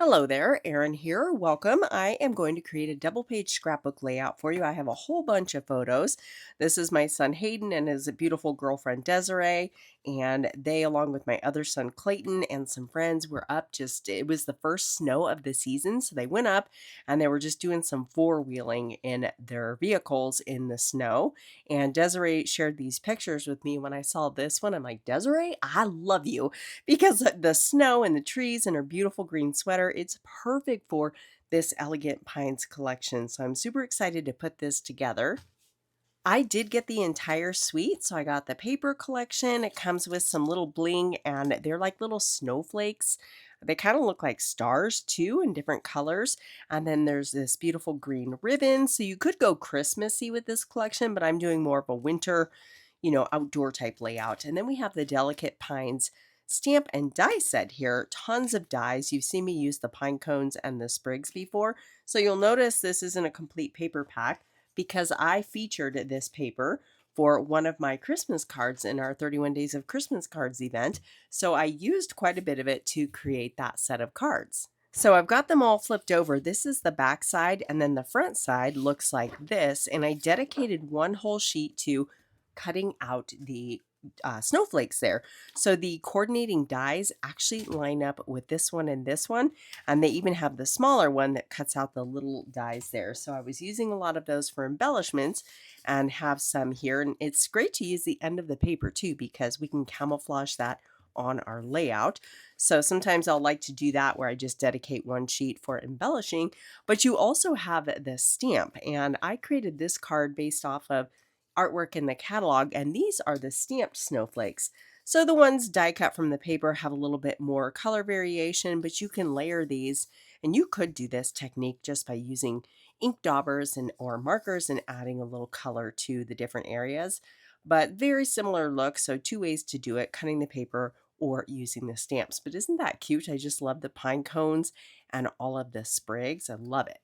Hello there, Erin here. Welcome. I am going to create a double page scrapbook layout for you. I have a whole bunch of photos. This is my son Hayden and his beautiful girlfriend Desiree. And they, along with my other son Clayton and some friends, were up it was the first snow of the season. So they went up and they were just doing some four wheeling in their vehicles in the snow. And Desiree shared these pictures with me. When I saw this one, I'm like, Desiree, I love you because the snow and the trees and her beautiful green sweater, it's perfect for this Elegant Pines collection. So I'm super excited to put this together. I did get the entire suite. So I got the paper collection. It comes with some little bling and they're like little snowflakes. They kind of look like stars too in different colors. And then there's this beautiful green ribbon. So you could go Christmassy with this collection, but I'm doing more of a winter, outdoor type layout. And then we have the Delicate Pines stamp and die set here. Tons of dies. You've seen me use the pine cones and the sprigs before. So you'll notice this isn't a complete paper pack because I featured this paper for one of my Christmas cards in our 31 Days of Christmas Cards event. So I used quite a bit of it to create that set of cards. So I've got them all flipped over. This is the back side, and then the front side looks like this. And I dedicated one whole sheet to cutting out the snowflakes there. So the coordinating dies actually line up with this one and this one. And they even have the smaller one that cuts out the little dies there. So I was using a lot of those for embellishments and have some here. And it's great to use the end of the paper too, because we can camouflage that on our layout. So sometimes I'll like to do that where I just dedicate one sheet for embellishing, but you also have the stamp. And I created this card based off of artwork in the catalog, and these are the stamped snowflakes. So the ones die cut from the paper have a little bit more color variation, but you can layer these, and you could do this technique just by using ink daubers or markers and adding a little color to the different areas. But very similar look, so two ways to do it: cutting the paper or using the stamps. But isn't that cute? I just love the pine cones and all of the sprigs. I love it.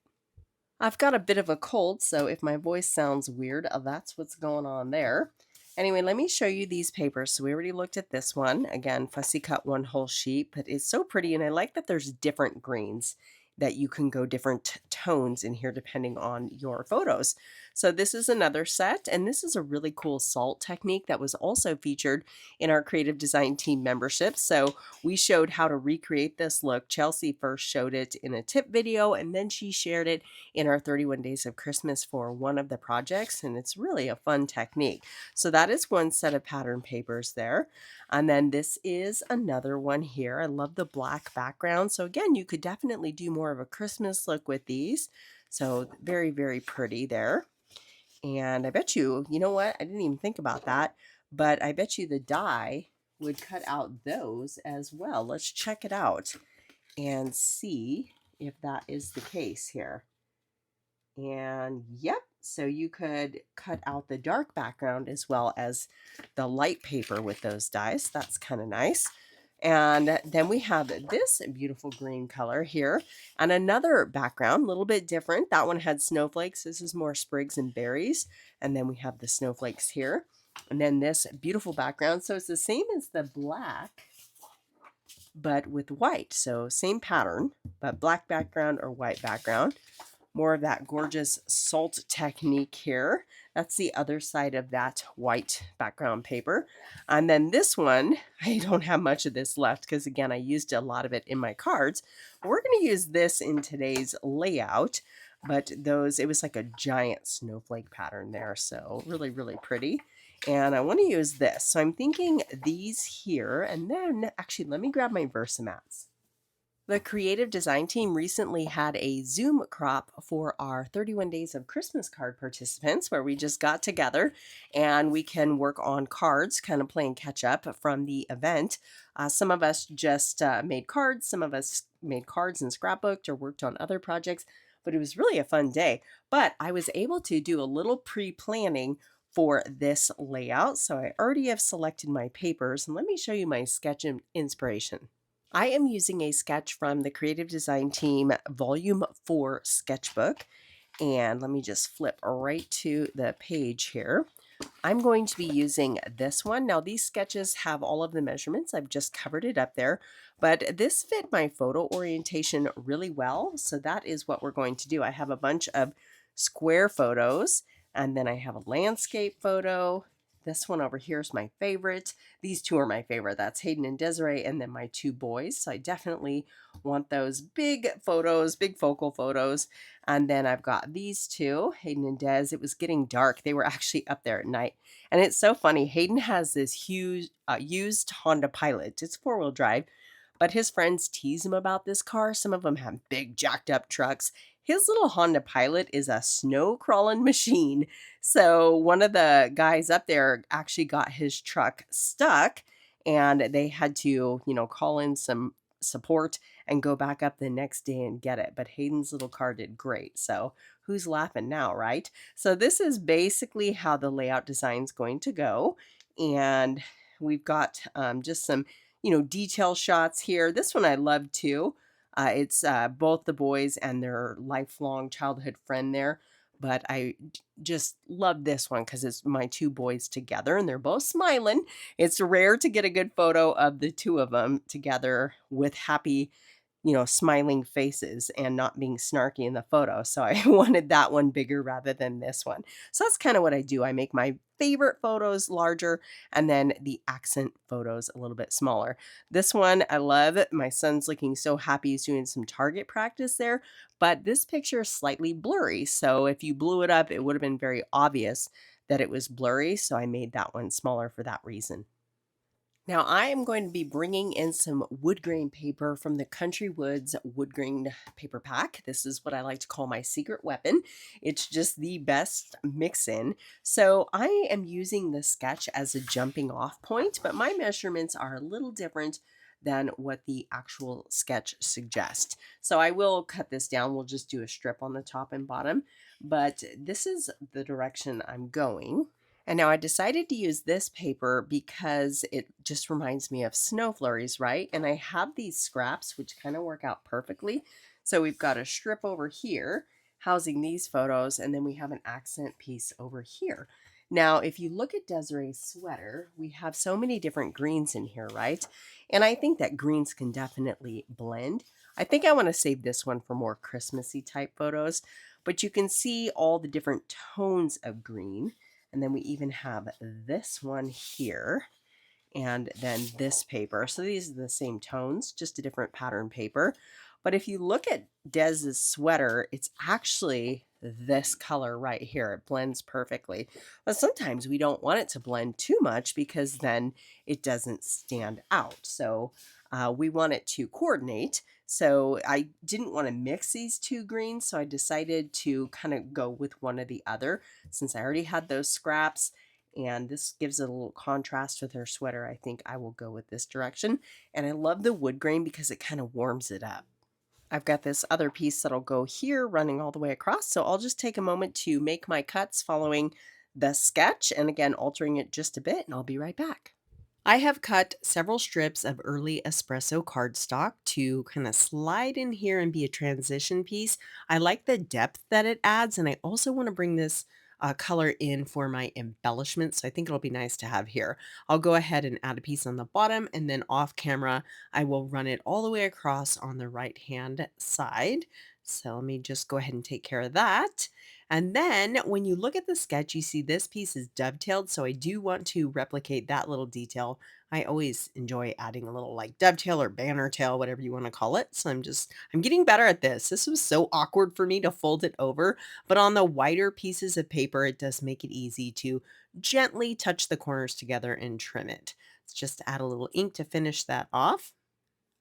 I've got a bit of a cold, so if my voice sounds weird, that's what's going on there. Anyway, let me show you these papers. So we already looked at this one. Again, fussy cut one whole sheet, but it's so pretty, and I like that there's different greens that you can go different tones in here depending on your photos. So this is another set, and this is a really cool salt technique that was also featured in our creative design team membership. So we showed how to recreate this look. Chelsea first showed it in a tip video, and then she shared it in our 31 Days of Christmas for one of the projects, and it's really a fun technique. So that is one set of pattern papers there. And then this is another one here. I love the black background. So again, you could definitely do more of a Christmas look with these. So very, very pretty there. And I bet you know what? I didn't even think about that, but I bet you the die would cut out those as well. Let's check it out and see if that is the case here. And yep, so you could cut out the dark background as well as the light paper with those dies. That's kind of nice. And then we have this beautiful green color here and another background, a little bit different. That one had snowflakes. This is more sprigs and berries. And then we have the snowflakes here. And then this beautiful background. So it's the same as the black, but with white. So same pattern, but black background or white background. More of that gorgeous salt technique here. That's the other side of that white background paper. And then this one, I don't have much of this left because again, I used a lot of it in my cards. We're going to use this in today's layout, but it was like a giant snowflake pattern there. So really, really pretty. And I want to use this. So I'm thinking these here, and then actually let me grab my Versamats. The creative design team recently had a Zoom crop for our 31 Days of Christmas card participants where we just got together and we can work on cards, kind of playing catch up from the event. Some of us just made cards, some of us made cards and scrapbooked or worked on other projects, but it was really a fun day. But I was able to do a little pre-planning for this layout. So I already have selected my papers, and let me show you my sketch inspiration. I am using a sketch from the Creative Design Team Volume 4 sketchbook. And let me just flip right to the page here. I'm going to be using this one. Now, these sketches have all of the measurements. I've just covered it up there, but this fit my photo orientation really well. So that is what we're going to do. I have a bunch of square photos, and then I have a landscape photo. This one over here is my favorite. These two are my favorite. That's Hayden and Desiree, and then my two boys. So I definitely want those big photos, big focal photos. And then I've got these two, Hayden and Des. It was getting dark. They were actually up there at night. And it's so funny. Hayden has this huge used Honda Pilot. It's four-wheel drive, but his friends tease him about this car. Some of them have big jacked up trucks. His little Honda Pilot is a snow crawling machine. So one of the guys up there actually got his truck stuck, and they had to, call in some support and go back up the next day and get it. But Hayden's little car did great. So who's laughing now, right? So this is basically how the layout design is going to go. And we've got just some, detail shots here. This one I love too. It's both the boys and their lifelong childhood friend there. But I just love this one because it's my two boys together and they're both smiling. It's rare to get a good photo of the two of them together with happy, smiling faces and not being snarky in the photo. So I wanted that one bigger rather than this one. So that's kind of what I do. I make my favorite photos larger and then the accent photos a little bit smaller. This one I love. My son's looking so happy. He's doing some target practice there, but this picture is slightly blurry. So if you blew it up, it would have been very obvious that it was blurry. So I made that one smaller for that reason. Now I am going to be bringing in some wood grain paper from the Country Woods wood grain paper pack. This is what I like to call my secret weapon. It's just the best mix-in. So I am using this sketch as a jumping off point, but my measurements are a little different than what the actual sketch suggests. So I will cut this down. We'll just do a strip on the top and bottom, but this is the direction I'm going. And now I decided to use this paper because it just reminds me of snow flurries, right? And I have these scraps, which kind of work out perfectly. So we've got a strip over here housing these photos, and then we have an accent piece over here. Now, if you look at Desiree's sweater, we have so many different greens in here, right? And I think that greens can definitely blend. I think I want to save this one for more Christmassy type photos, but you can see all the different tones of green. And then we even have this one here and then this paper. So these are the same tones, just a different pattern paper. But if you look at Dez's sweater, it's actually this color right here. It blends perfectly. But sometimes we don't want it to blend too much because then it doesn't stand out. So we want it to coordinate. So I didn't want to mix these two greens, so I decided to kind of go with one or the other since I already had those scraps. And this gives it a little contrast with her sweater. I think I will go with this direction. And I love the wood grain because it kind of warms it up. I've got this other piece that'll go here running all the way across. So I'll just take a moment to make my cuts following the sketch and again, altering it just a bit, and I'll be right back. I have cut several strips of early espresso cardstock to kind of slide in here and be a transition piece. I like the depth that it adds, and I also want to bring this color in for my embellishments. So I think it'll be nice to have here. I'll go ahead and add a piece on the bottom, and then off camera, I will run it all the way across on the right hand side. So let me just go ahead and take care of that. And then when you look at the sketch, you see this piece is dovetailed. So I do want to replicate that little detail. I always enjoy adding a little like dovetail or banner tail, whatever you want to call it. So I'm getting better at this. This was so awkward for me to fold it over, but on the wider pieces of paper, it does make it easy to gently touch the corners together and trim it. Let's just add a little ink to finish that off.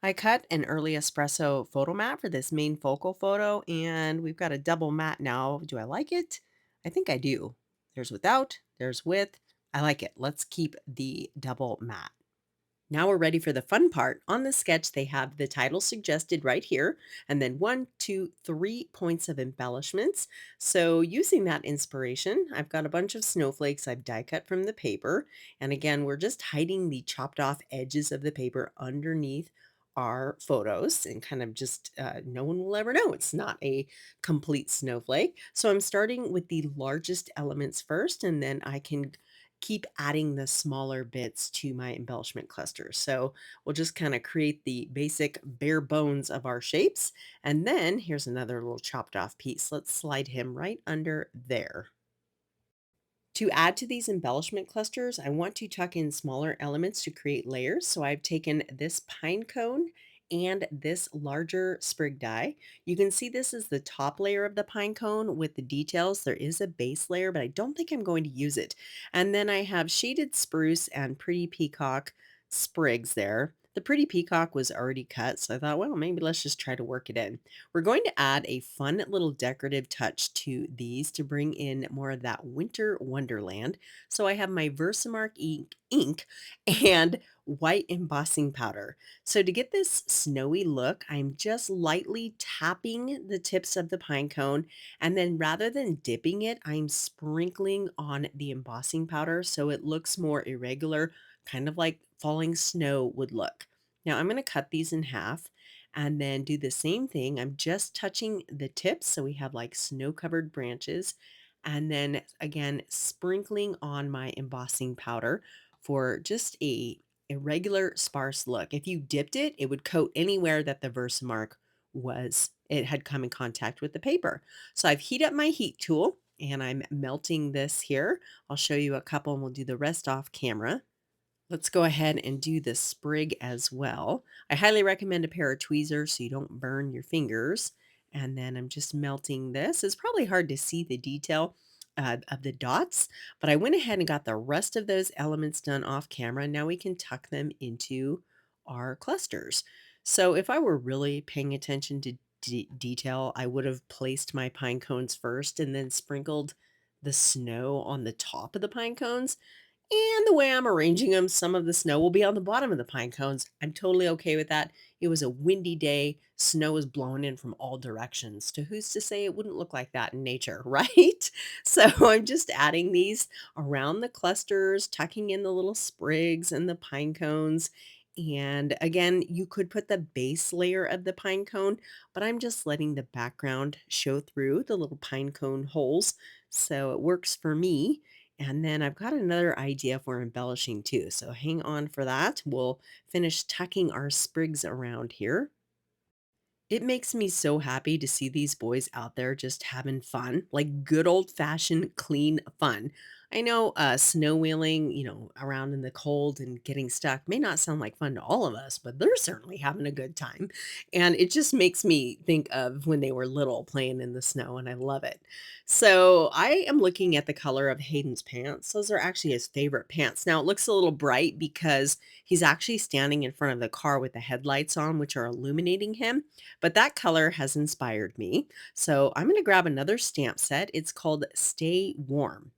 I cut an early espresso photo mat for this main focal photo, and we've got a double mat now. Do I like it? I think I do. There's without, there's with. I like it. Let's keep the double mat. Now we're ready for the fun part. On the sketch, they have the title suggested right here, and then 1, 2, 3 points of embellishments. So using that inspiration, I've got a bunch of snowflakes I've die cut from the paper. And again, we're just hiding the chopped off edges of the paper underneath our photos and kind of just no one will ever know it's not a complete snowflake. So I'm starting with the largest elements first, and then I can keep adding the smaller bits to my embellishment clusters. So we'll just kind of create the basic bare bones of our shapes. And then here's another little chopped off piece. Let's slide him right under there. To add to these embellishment clusters, I want to tuck in smaller elements to create layers. So I've taken this pine cone and this larger sprig die. You can see this is the top layer of the pine cone with the details. There is a base layer, but I don't think I'm going to use it. And then I have shaded spruce and pretty peacock sprigs there. The pretty peacock was already cut, so I thought, well, maybe let's just try to work it in. We're going to add a fun little decorative touch to these to bring in more of that winter wonderland. So I have my Versamark ink and white embossing powder. So to get this snowy look, I'm just lightly tapping the tips of the pine cone, and then rather than dipping it, I'm sprinkling on the embossing powder so it looks more irregular, kind of like falling snow would look. Now I'm going to cut these in half and then do the same thing. I'm just touching the tips so we have like snow covered branches. And then again, sprinkling on my embossing powder for just a irregular sparse look. If you dipped it, it would coat anywhere that the Versamark it had come in contact with the paper. So I've heated up my heat tool and I'm melting this here. I'll show you a couple and we'll do the rest off camera. Let's go ahead and do the sprig as well. I highly recommend a pair of tweezers so you don't burn your fingers. And then I'm just melting this. It's probably hard to see the detail of the dots, but I went ahead and got the rest of those elements done off camera. Now we can tuck them into our clusters. So if I were really paying attention to detail, I would have placed my pine cones first and then sprinkled the snow on the top of the pine cones. And the way I'm arranging them, some of the snow will be on the bottom of the pine cones. I'm totally okay with that. It was a windy day. Snow was blowing in from all directions. So who's to say it wouldn't look like that in nature, right? So I'm just adding these around the clusters, tucking in the little sprigs and the pine cones. And again, you could put the base layer of the pine cone, but I'm just letting the background show through the little pine cone holes. So it works for me. And then I've got another idea for embellishing too. So hang on for that. We'll finish tucking our sprigs around here. It makes me so happy to see these boys out there just having fun, like good old fashioned clean fun. I know snow wheeling, around in the cold and getting stuck may not sound like fun to all of us, but they're certainly having a good time. And it just makes me think of when they were little playing in the snow, and I love it. So I am looking at the color of Hayden's pants. Those are actually his favorite pants. Now it looks a little bright because he's actually standing in front of the car with the headlights on, which are illuminating him, but that color has inspired me. So I'm going to grab another stamp set. It's called Stay Warm.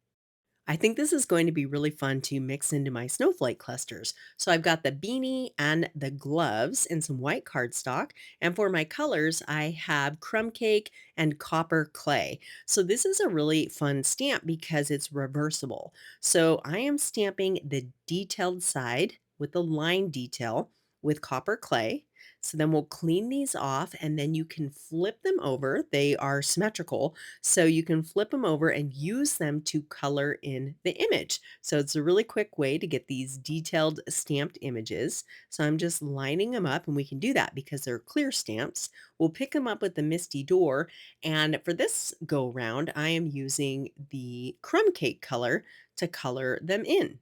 I think this is going to be really fun to mix into my snowflake clusters. So I've got the beanie and the gloves and some white cardstock. And for my colors, I have crumb cake and copper clay. So this is a really fun stamp because it's reversible. So I am stamping the detailed side with the line detail with copper clay. So then we'll clean these off and then you can flip them over. They are symmetrical, so you can flip them over and use them to color in the image. So it's a really quick way to get these detailed stamped images. So I'm just lining them up, and we can do that because they're clear stamps. We'll pick them up with the Misty Door. And for this go round, I am using the crumb cake color to color them in.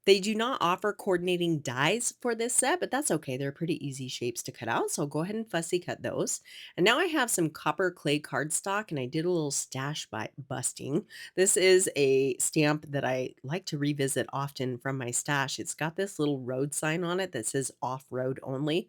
They do not offer coordinating dies for this set, but that's okay. They're pretty easy shapes to cut out. So I'll go ahead and fussy cut those. And now I have some copper clay cardstock and I did a little stash by busting. This is a stamp that I like to revisit often from my stash. It's got this little road sign on it that says off road only.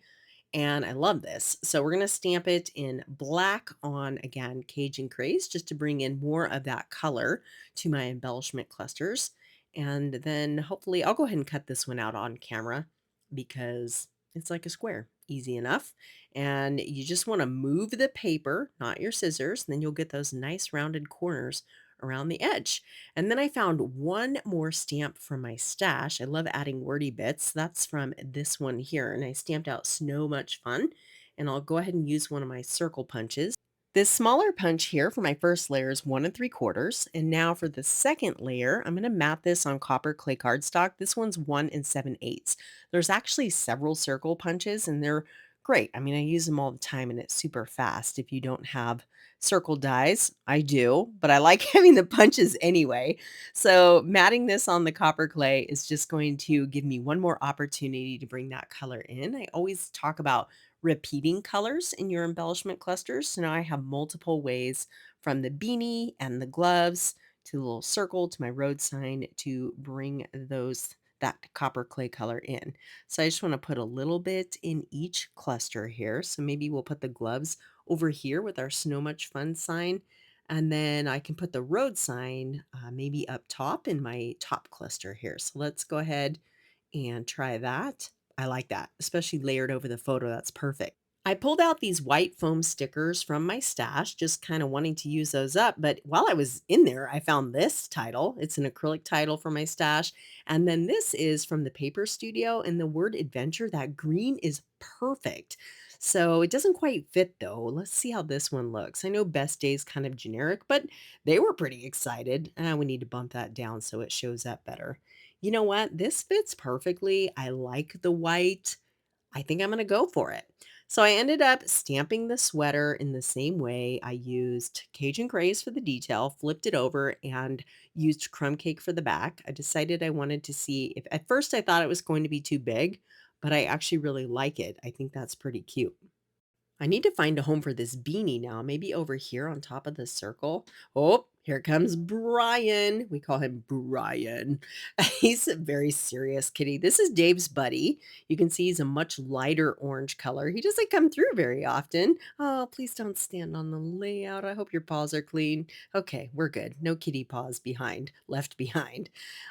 And I love this. So we're going to stamp it in black on, again, Cajun Craze, just to bring in more of that color to my embellishment clusters. And then hopefully I'll go ahead and cut this one out on camera because it's like a square, easy enough. And you just want to move the paper, not your scissors, and then you'll get those nice rounded corners around the edge. And then I found one more stamp from my stash. I love adding wordy bits. That's from this one here. And I stamped out "Snow Much Fun." And I'll go ahead and use one of my circle punches. This smaller punch here for my first layer is 1 3/4. And now for the second layer, I'm going to mat this on copper clay cardstock. This one's 1 7/8. There's actually several circle punches and they're great. I mean, I use them all the time and it's super fast. If you don't have circle dies, I do, but I like having the punches anyway. So matting this on the copper clay is just going to give me one more opportunity to bring that color in. I always talk about repeating colors in your embellishment clusters. So now I have multiple ways, from the beanie and the gloves to the little circle to my road sign, to bring that copper clay color in. So I just want to put a little bit in each cluster here. So maybe we'll put the gloves over here with our "Snow Much Fun" sign. And then I can put the road sign maybe up top in my top cluster here. So let's go ahead and try that. I like that, especially layered over the photo. That's perfect. I pulled out these white foam stickers from my stash, just kind of wanting to use those up. But while I was in there, I found this title. It's an acrylic title for my stash. And then this is from the Paper Studio, and the word "adventure." That green is perfect. So it doesn't quite fit though. Let's see how this one looks. I know Best Day's kind of generic, but they were pretty excited. We need to bump that down so it shows up better. You know what? This fits perfectly. I like the white. I think I'm going to go for it. So I ended up stamping the sweater in the same way. I used Cajun Grays for the detail, flipped it over, and used crumb cake for the back. I decided I wanted to see if, at first I thought it was going to be too big, but I actually really like it. I think that's pretty cute. I need to find a home for this beanie now, maybe over here on top of the circle. Oh, here comes Brian. We call him Brian. He's a very serious kitty. This is Dave's buddy. You can see he's a much lighter orange color. He doesn't come through very often. Oh, please don't stand on the layout. I hope your paws are clean. Okay, we're good. No kitty paws left behind.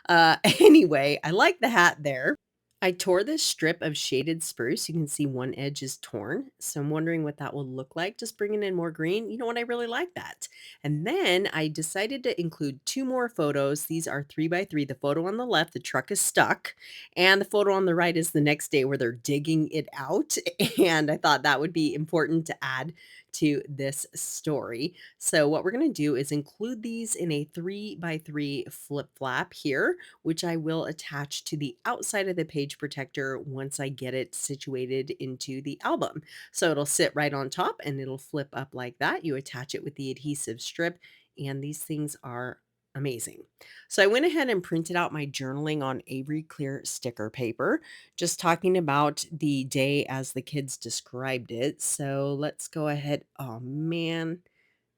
Anyway, I like the hat there. I tore this strip of shaded spruce. You can see one edge is torn. So I'm wondering what that will look like. Just bringing in more green. You know what? I really like that. And then I decided to include two more photos. These are 3 by 3. The photo on the left, the truck is stuck. And the photo on the right is the next day where they're digging it out. And I thought that would be important to add to this story. So what we're going to do is include these in a 3 by 3 flip flap here, which I will attach to the outside of the page protector once I get it situated into the album. So it'll sit right on top and it'll flip up like that. You attach it with the adhesive strip, and these things are amazing. So I went ahead and printed out my journaling on Avery clear sticker paper, just talking about the day as the kids described it. So let's go ahead. Oh man,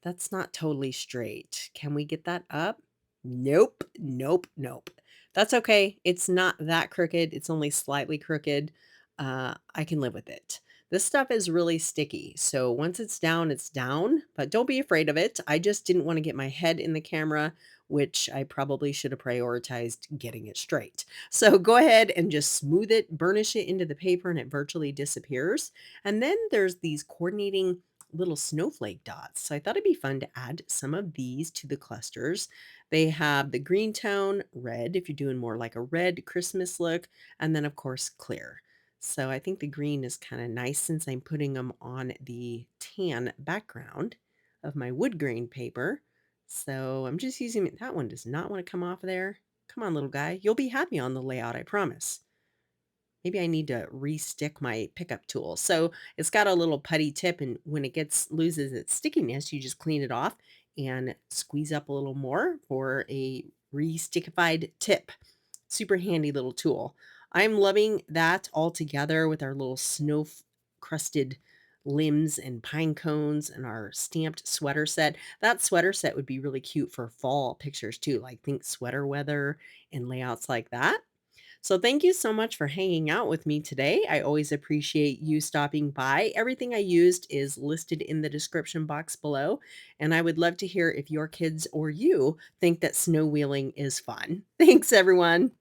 that's not totally straight. Can we get that up? Nope, nope, nope. That's okay. It's not that crooked. It's only slightly crooked. I can live with it. This stuff is really sticky. So once it's down, but don't be afraid of it. I just didn't want to get my head in the camera, which I probably should have prioritized getting it straight. So go ahead and just smooth it, burnish it into the paper, and it virtually disappears. And then there's these coordinating little snowflake dots. So I thought it'd be fun to add some of these to the clusters. They have the green tone, red, if you're doing more like a red Christmas look, and then of course clear. So I think the green is kind of nice since I'm putting them on the tan background of my wood grain paper. So I'm just using it. That one does not want to come off there. Come on, little guy. You'll be happy on the layout, I promise. Maybe I need to re-stick my pickup tool. So it's got a little putty tip, and when it loses its stickiness, you just clean it off and squeeze up a little more for a re-stickified tip. Super handy little tool. I'm loving that all together with our little snow crusted limbs and pine cones and our stamped sweater set. That sweater set would be really cute for fall pictures too, like think sweater weather and layouts like that. So thank you so much for hanging out with me today. I always appreciate you stopping by. Everything I used is listed in the description box below, and I would love to hear if your kids or you think that snow wheeling is fun. Thanks, everyone.